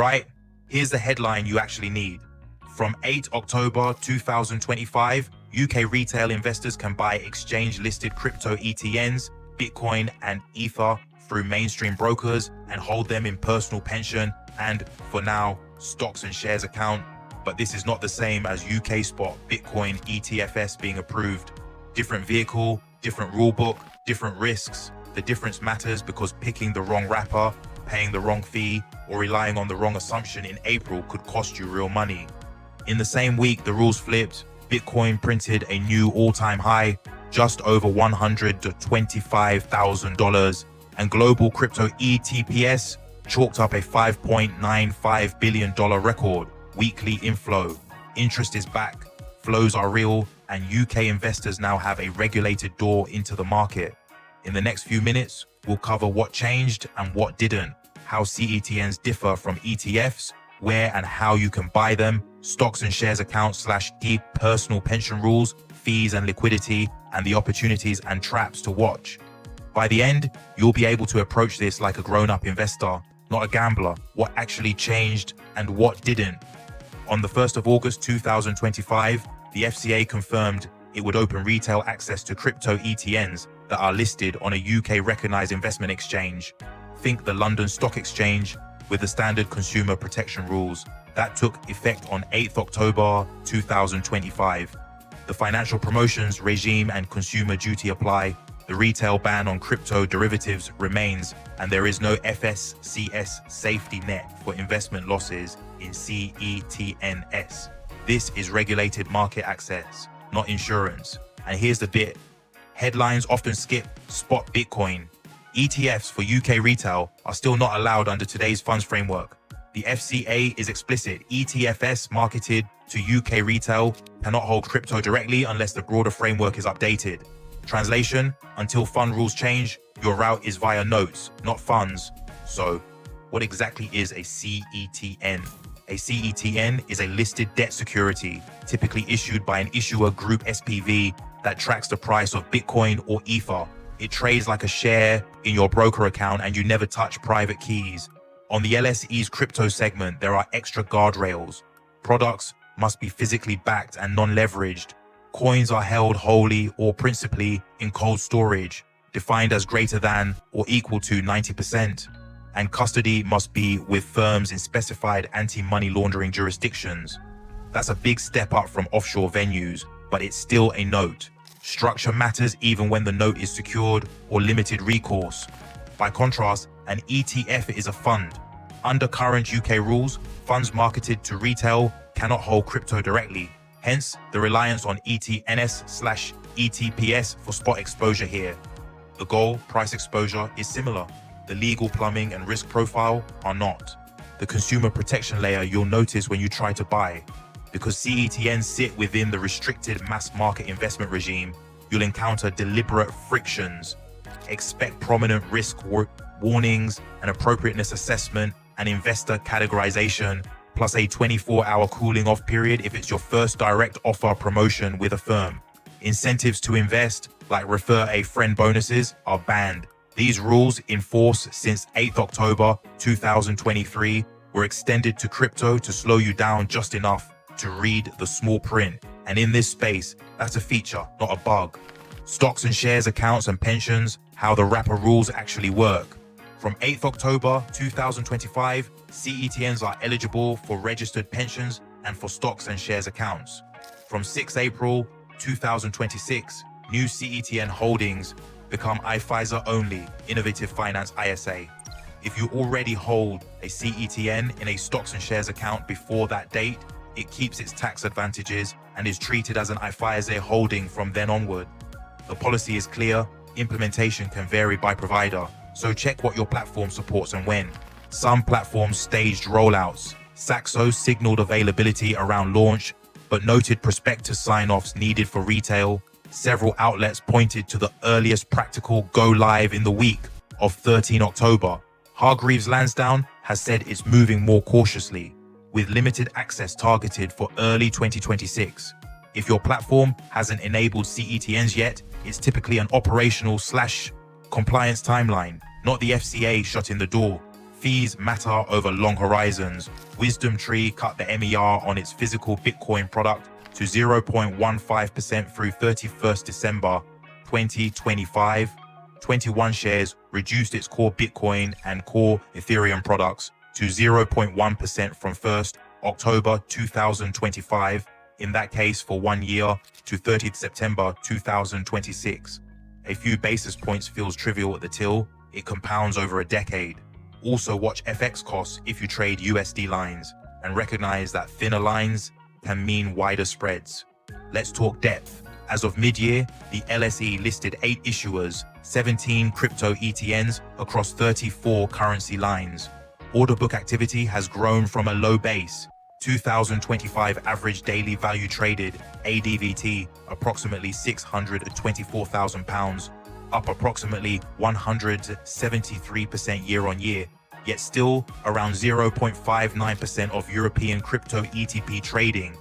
right? Here's the headline you actually need. From 8 October 2025, UK retail investors can buy exchange-listed crypto ETNs, Bitcoin and Ether through mainstream brokers and hold them in personal pension and, for now, stocks and shares account. But this is not the same as UK spot Bitcoin ETFs being approved. Different vehicle, different rulebook, different risks. The difference matters because picking the wrong wrapper, paying the wrong fee, or relying on the wrong assumption in April could cost you real money. In the same week, the rules flipped. Bitcoin printed a new all-time high, just over $125,000, and global crypto ETFs chalked up a $5.95 billion record weekly inflow. Interest is back, flows are real, and UK investors now have a regulated door into the market. In the next few minutes, we'll cover what changed and what didn't, how CETNs differ from ETFs, where and how you can buy them, stocks and shares accounts / deep personal pension rules, fees and liquidity, and the opportunities and traps to watch. By the end, you'll be able to approach this like a grown-up investor, not a gambler, what actually changed and what didn't. On the 1st of August 2025, the FCA confirmed it would open retail access to crypto ETNs that are listed on a UK recognized investment exchange. Think the London Stock Exchange, with the standard consumer protection rules. That took effect on 8th October 2025. The financial promotions regime and consumer duty apply. The retail ban on crypto derivatives remains, and there is no FSCS safety net for investment losses in CETNs. This is regulated market access, not insurance. And here's the bit. Headlines often skip spot Bitcoin. ETFs for UK retail are still not allowed under today's funds framework. The FCA is explicit. ETFs marketed to UK retail cannot hold crypto directly unless the broader framework is updated. Translation: until fund rules change, your route is via notes, not funds. So, what exactly is a CETN? A CETN is a listed debt security, typically issued by an issuer group SPV that tracks the price of Bitcoin or Ether. It trades like a share in your broker account and you never touch private keys. On the LSE's crypto segment, there are extra guardrails. Products must be physically backed and non-leveraged. Coins are held wholly or principally in cold storage, defined as greater than or equal to 90%. And custody must be with firms in specified anti-money laundering jurisdictions. That's a big step up from offshore venues, but it's still a note. Structure matters even when the note is secured or limited recourse. By contrast, an ETF is a fund. Under current UK rules, funds marketed to retail cannot hold crypto directly. Hence, the reliance on ETNs/ETPs for spot exposure here. The goal, price exposure, is similar. The legal plumbing and risk profile are not. The consumer protection layer you'll notice when you try to buy. Because CETNs sit within the restricted mass market investment regime, you'll encounter deliberate frictions. Expect prominent risk warnings, an appropriateness assessment, and investor categorization, plus a 24-hour cooling off period if it's your first direct offer promotion with a firm. Incentives to invest, like refer a friend bonuses, are banned. These rules, in force since 8th October 2023, were extended to crypto to slow you down just enough to read the small print. And in this space, that's a feature, not a bug. Stocks and shares accounts and pensions, how the wrapper rules actually work. From 8th October 2025, CETNs are eligible for registered pensions and for stocks and shares accounts. From 6 April 2026, new CETN holdings become iFISA only, Innovative Finance ISA. If you already hold a CETN in a stocks and shares account before that date, it keeps its tax advantages and is treated as an iFISA holding from then onward. The policy is clear, implementation can vary by provider, so check what your platform supports and when. Some platforms staged rollouts. Saxo signaled availability around launch, but noted prospectus sign-offs needed for retail. Several outlets pointed to the earliest practical go live in the week of 13 October. Hargreaves Lansdown has said it's moving more cautiously, with limited access targeted for early 2026. If your platform hasn't enabled CETNs yet, it's typically an operational/compliance timeline, not the FCA shutting the door. Fees matter over long horizons. Wisdom Tree cut the MER on its physical Bitcoin product to 0.15% through 31st December 2025. 21 Shares reduced its core Bitcoin and core Ethereum products to 0.1% from 1st October 2025, in that case for 1 year, to 30th September 2026. A few basis points feels trivial at the till, it compounds over a decade. Also watch FX costs if you trade USD lines, and recognize that thinner lines can mean wider spreads. Let's talk depth. As of mid-year, the LSE listed 8 issuers, 17 crypto ETNs across 34 currency lines. Order book activity has grown from a low base. 2025 average daily value traded, ADVT, approximately £624,000, up approximately 173% year on year, yet still around 0.59% of European crypto ETP trading.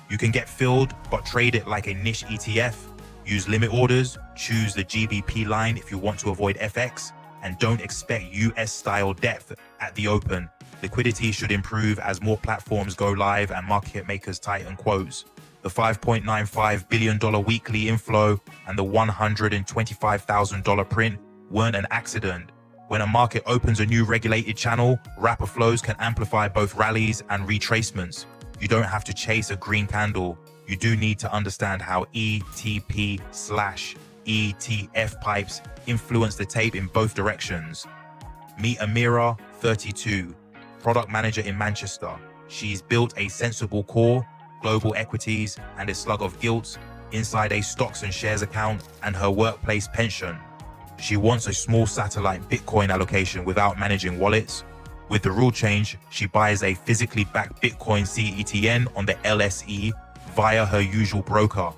You can get filled, but trade it like a niche ETF. Use limit orders, choose the GBP line if you want to avoid FX, and don't expect US-style depth at the open. Liquidity should improve as more platforms go live and market makers tighten quotes. The $5.95 billion weekly inflow and the $125,000 print weren't an accident. When a market opens a new regulated channel, wrapper flows can amplify both rallies and retracements. You don't have to chase a green candle. You do need to understand how ETP/ETF pipes influence the tape in both directions. Meet Amira, 32, product manager in Manchester. She's built a sensible core, global equities, and a slug of gilts inside a stocks and shares account and her workplace pension. She wants a small satellite Bitcoin allocation without managing wallets. With the rule change, she buys a physically backed Bitcoin ETN on the LSE via her usual broker.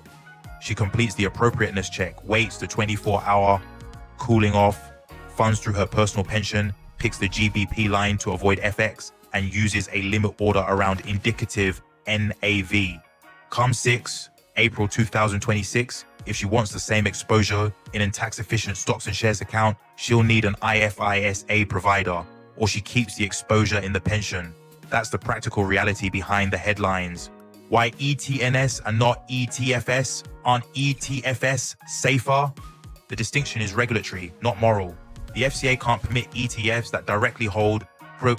She completes the appropriateness check, waits the 24-hour cooling off, funds through her personal pension, picks the GBP line to avoid FX, and uses a limit order around indicative NAV. Come 6 April 2026, if she wants the same exposure in a tax-efficient stocks and shares account, she'll need an IFISA provider, or she keeps the exposure in the pension. That's the practical reality behind the headlines. Why ETNs and not ETFs? Aren't ETFs safer? The distinction is regulatory, not moral. The FCA can't permit ETFs that directly hold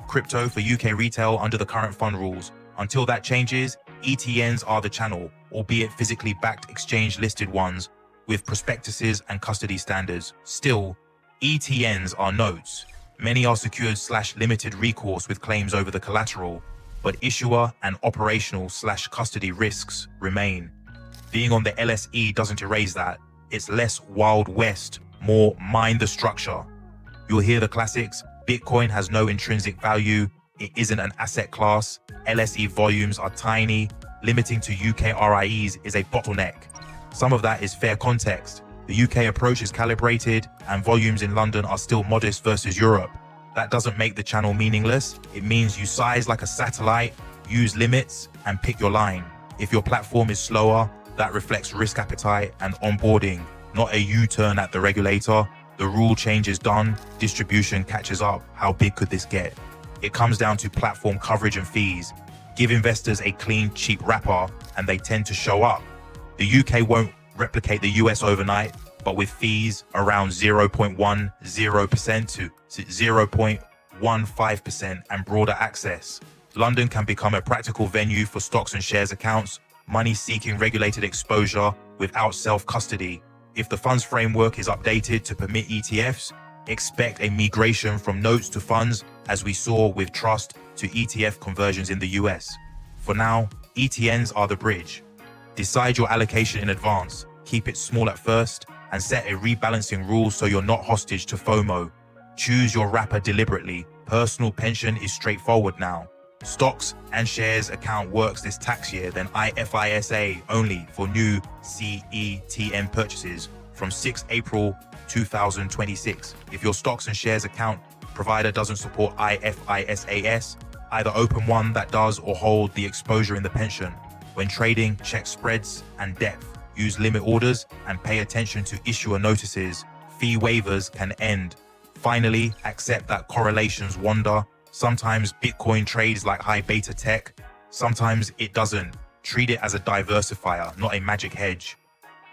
crypto for UK retail under the current fund rules. Until that changes, ETNs are the channel, albeit physically backed exchange-listed ones with prospectuses and custody standards. Still, ETNs are notes. Many are secured/limited recourse with claims over the collateral, but issuer and operational/custody risks remain. Being on the LSE doesn't erase that. It's less Wild West, more mind the structure. You'll hear the classics: Bitcoin has no intrinsic value, it isn't an asset class, LSE volumes are tiny, limiting to UK RIEs is a bottleneck. Some of that is fair context. The UK approach is calibrated and volumes in London are still modest versus Europe. That doesn't make the channel meaningless. It means you size like a satellite, use limits, and pick your line. If your platform is slower, that reflects risk appetite and onboarding, not a U-turn at the regulator. The rule change is done, distribution catches up. How big could this get? It comes down to platform coverage and fees. Give investors a clean, cheap wrapper, and they tend to show up. The UK won't replicate the US overnight, but with fees around 0.10% to 0.15% and broader access, London can become a practical venue for stocks and shares accounts, money-seeking regulated exposure without self-custody. If the funds framework is updated to permit ETFs, expect a migration from notes to funds, as we saw with trust to ETF conversions in the US. For now, ETNs are the bridge. Decide your allocation in advance, keep it small at first, and set a rebalancing rule so you're not hostage to FOMO. Choose your wrapper deliberately. Personal pension is straightforward now. Stocks and shares account works this tax year, then IFISA only for new CETN purchases from 6 April 2026. If your stocks and shares account provider doesn't support IFISAS, either open one that does or hold the exposure in the pension. When trading, check spreads and depth. Use limit orders and pay attention to issuer notices. Fee waivers can end Finally, accept that correlations wander. Sometimes Bitcoin trades like high beta tech. Sometimes it doesn't. Treat it as a diversifier, not a magic hedge.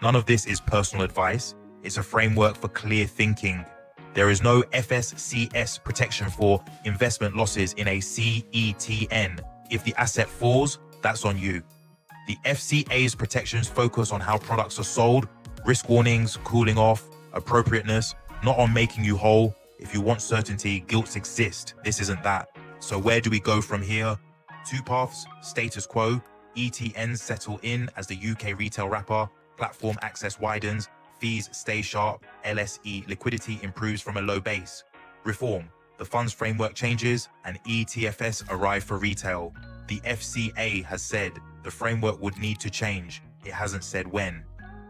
None of this is personal advice. It's a framework for clear thinking. There is no FSCS protection for investment losses in a CETN. If the asset falls, that's on you. The FCA's protections focus on how products are sold, risk warnings, cooling off, appropriateness, not on making you whole. If you want certainty, gilts exist. This isn't that. So where do we go from here? Two paths: status quo, ETNs settle in as the UK retail wrapper, platform access widens, fees stay sharp, LSE liquidity improves from a low base. Reform: the funds framework changes and ETFs arrive for retail. The FCA has said the framework would need to change. It hasn't said when.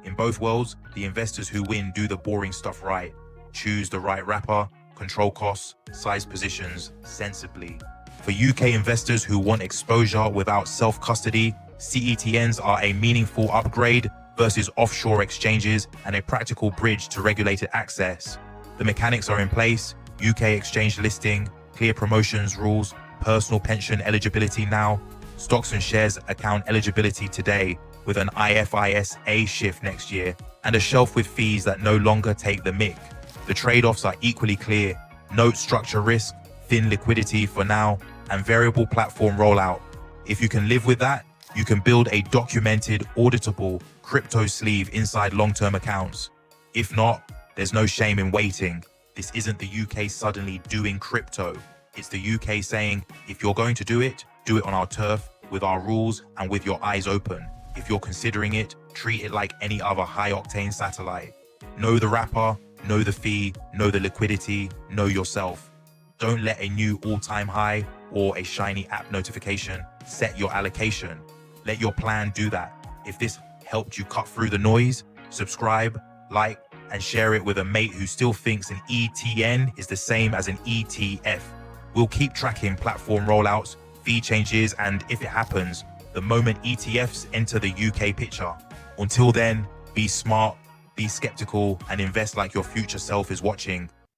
In both worlds, the investors who win do the boring stuff right. Choose the right wrapper, control costs, size positions sensibly. For UK investors who want exposure without self-custody, CETNs are a meaningful upgrade versus offshore exchanges and a practical bridge to regulated access. The mechanics are in place: UK exchange listing, clear promotions rules, personal pension eligibility now, stocks and shares account eligibility today, with an IFIS-A shift next year, and a shelf with fees that no longer take the mick. The trade-offs are equally clear: note structure risk, thin liquidity for now, and variable platform rollout. If you can live with that, you can build a documented, auditable crypto sleeve inside long-term accounts. If not, there's no shame in waiting. This isn't the UK suddenly doing crypto. It's the UK saying, if you're going to do it on our turf, with our rules, and with your eyes open. If you're considering it, treat it like any other high-octane satellite. Know the wrapper, know the fee, know the liquidity, know yourself. Don't let a new all-time high or a shiny app notification set your allocation. Let your plan do that. If this helped you cut through the noise, subscribe, like, and share it with a mate who still thinks an ETN is the same as an ETF. We'll keep tracking platform rollouts, fee changes, and if it happens, the moment ETFs enter the UK picture. Until then, be smart, be skeptical, and invest like your future self is watching.